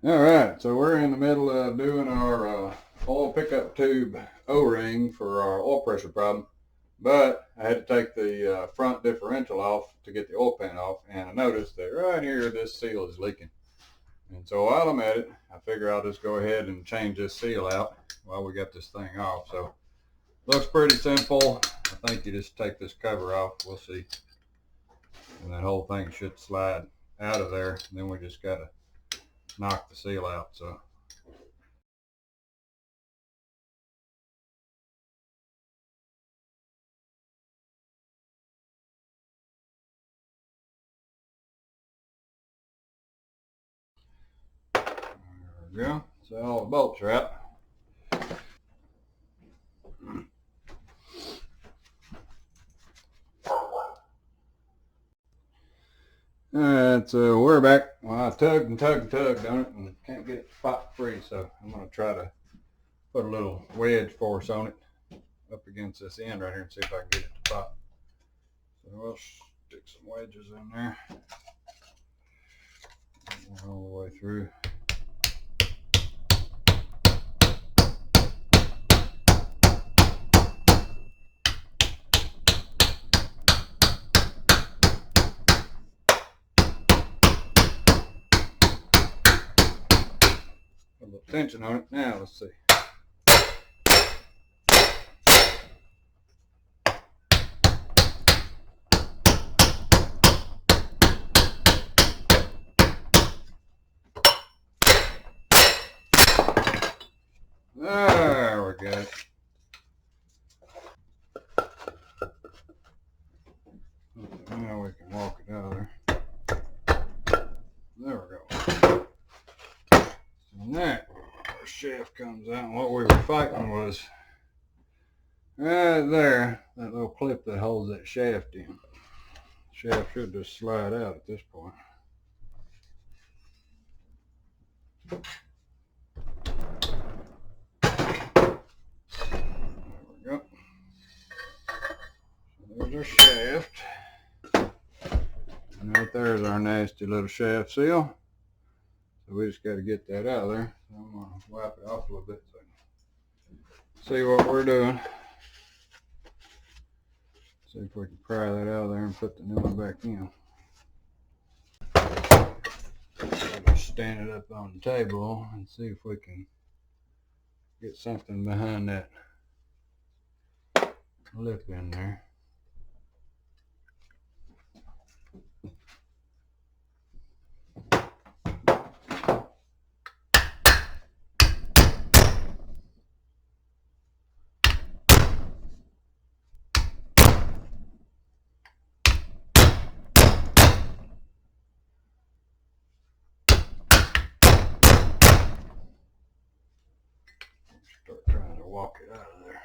Alright, so we're in the middle of doing our oil pickup tube O-ring for our oil pressure problem. But I had to take the front differential off to get the oil pan off, and I noticed that right here this seal is leaking. And so while I'm at it, I figure I'll just go ahead and change this seal out while we got this thing off. So looks pretty simple. I think you just take this cover off, we'll see. And that whole thing should slide out of there. And then we just gotta knock the seal out. So there we go. So all the bolts are out. Alright, so we're back. Well, I tugged and tugged and tugged on it and can't get it to pop free, so I'm going to try to put a little wedge force on it up against this end right here and see if I can get it to pop. So we'll stick some wedges in there all the way through. A little tension on it. Now let's see. There we go. Now we can walk it out of there. There we go. And that shaft comes out, and what we were fighting was right there, that little clip that holds that shaft in. The shaft should just slide out at this point. There we go. So there's our shaft. And right there is our nasty little shaft seal. So we just got to get that out of there. So I'm going to wipe it off a little bit so I can see what we're doing. See if we can pry that out of there and put the new one back in. Just stand it up on the table and see if we can get something behind that lip in there. Start trying to walk it out of there.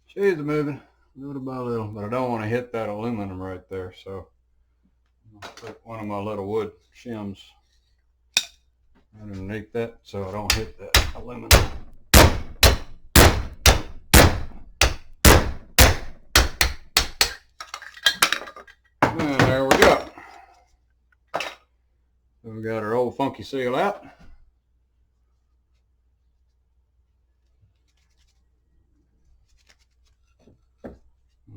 She's moving little by little, but I don't want to hit that aluminum right there, so I'll put one of my little wood shims underneath that so I don't hit that aluminum. And there we go. So we got our old funky seal out.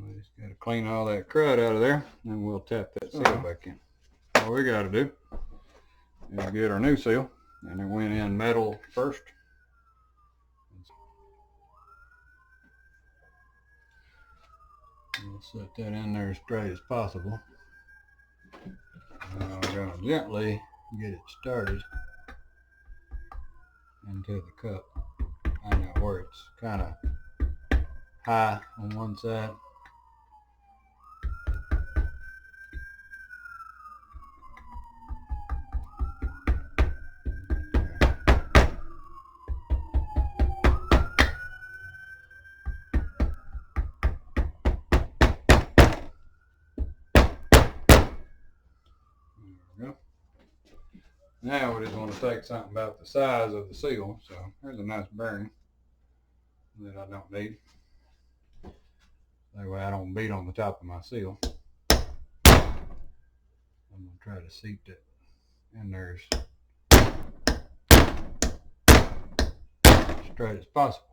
We just got to clean all that crud out of there, and then we'll tap that seal back in. All we got to do is get our new seal, and it went in metal first. We'll set that in there as straight as possible. Now we're going to gently get it started into the cup. Find out where it's kind of high on one side. Now we just want to take something about the size of the seal. So there's a nice bearing that I don't need. That way I don't beat on the top of my seal. I'm going to try to seat that in there as straight as possible.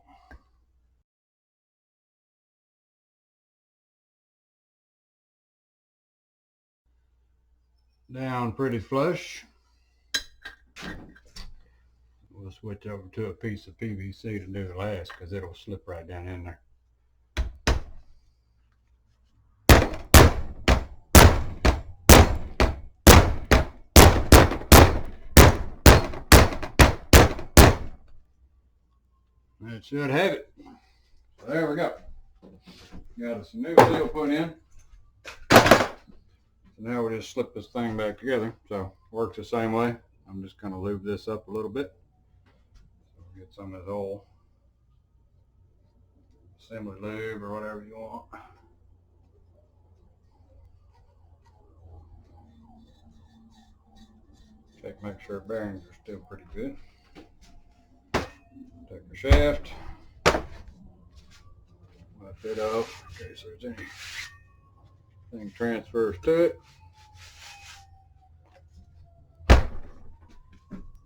Down pretty flush. We'll switch over to a piece of PVC to do the last because it'll slip right down in there. That should have it. So there we go. Got us a new seal put in. So now we just slip this thing back together. So it works the same way. I'm just going to lube this up a little bit. So we'll get some of this oil. Assembly lube or whatever you want. Check, make sure bearings are still pretty good. Take the shaft. Wipe it off in case there's anything transfers to it.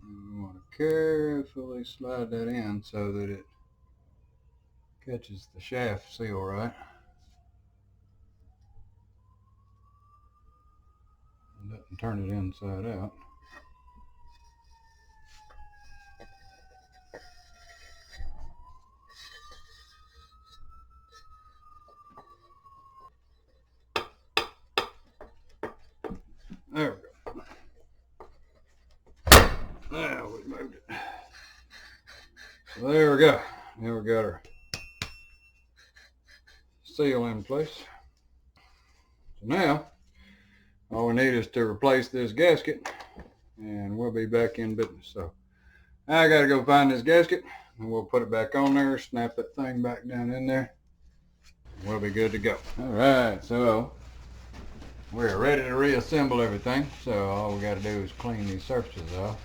We want to carefully slide that in so that it catches the shaft seal right. And doesn't turn it inside out. There we go. Now we moved it. So there we go. Now we got our seal in place. So now all we need is to replace this gasket and we'll be back in business. So I gotta go find this gasket and we'll put it back on there, snap that thing back down in there, and we'll be good to go. All right, so we're ready to reassemble everything. So all we gotta do is clean these surfaces off.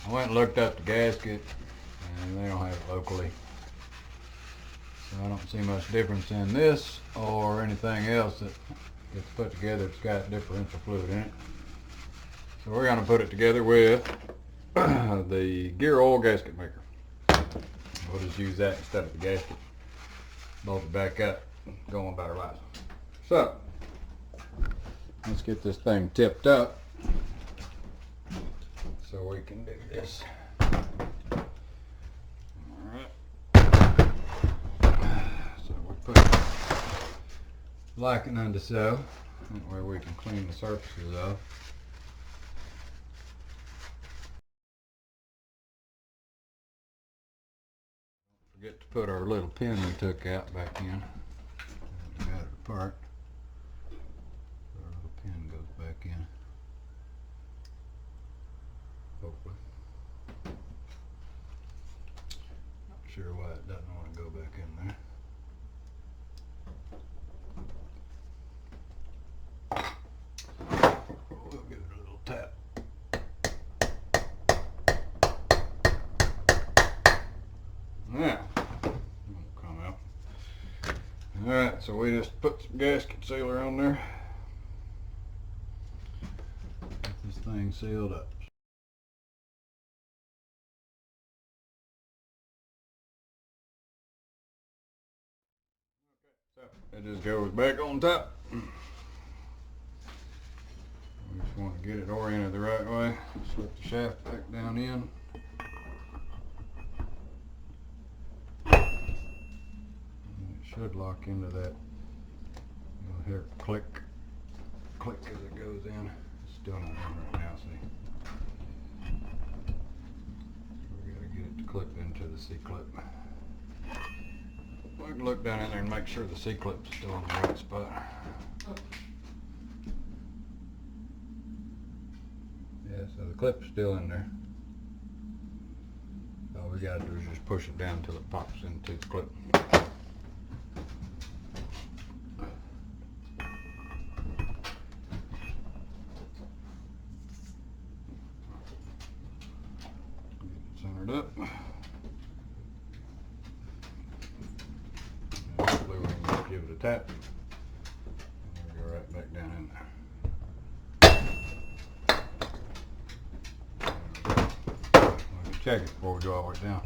I went and looked up the gasket and they don't have it locally. So I don't see much difference in this or anything else that gets put together that's got differential fluid in it. So we're going to put it together with the gear oil gasket maker. We'll just use that instead of the gasket. Bolt it back up, going about right. So let's get this thing tipped up so we can do this. Like and unto so, where we can clean the surfaces off. Don't forget to put our little pin we took out back in. We got it apart. Our little pin goes back in. Hopefully. Not sure why it doesn't want to go back in there. We'll give it a little tap. Now, it'll come out. Alright, so we just put some gasket sealer on there. Get this thing sealed up. Okay, so it just goes back on top. We just want to get it oriented the right way. Slip the shaft back down in. And it should lock into that. You'll hear it click, click as it goes in. It's still not in right now, see? We got to get it to clip into the C-clip. We can look down in there and make sure the C-clip's still in the right spot. Yeah, so the clip's still in there. All we gotta do is just push it down until it pops into the clip. tightened up. Hopefully we can just give it a tap. And we'll go right back down in there. Check it before we go all the way down.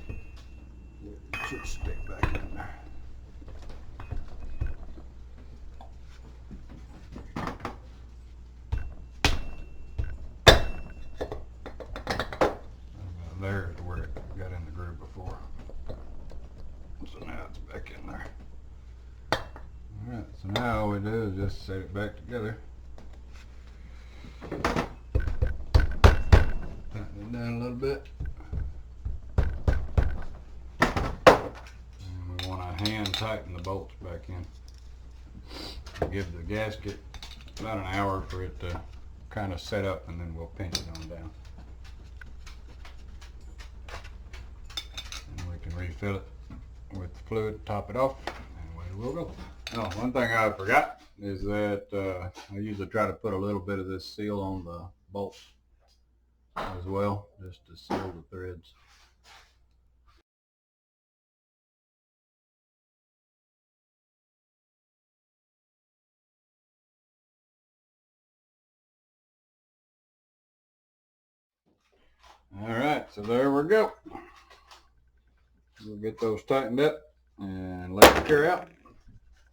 It should stick back in there. There's where it got in the groove before. So now it's back in there. Alright, so now all we do is just set it back together. Tighten it down a little bit. And we want to hand tighten the bolts back in. Give the gasket about an hour for it to kind of set up, and then we'll pinch it on down. And we can refill it with the fluid, top it off, and away we'll go. Oh, one thing I forgot is that I usually try to put a little bit of this seal on the bolts as well, just to seal the threads. Alright, so there we go. We'll get those tightened up and let it cure out,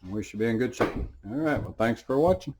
and we should be in good shape. Alright, well, thanks for watching.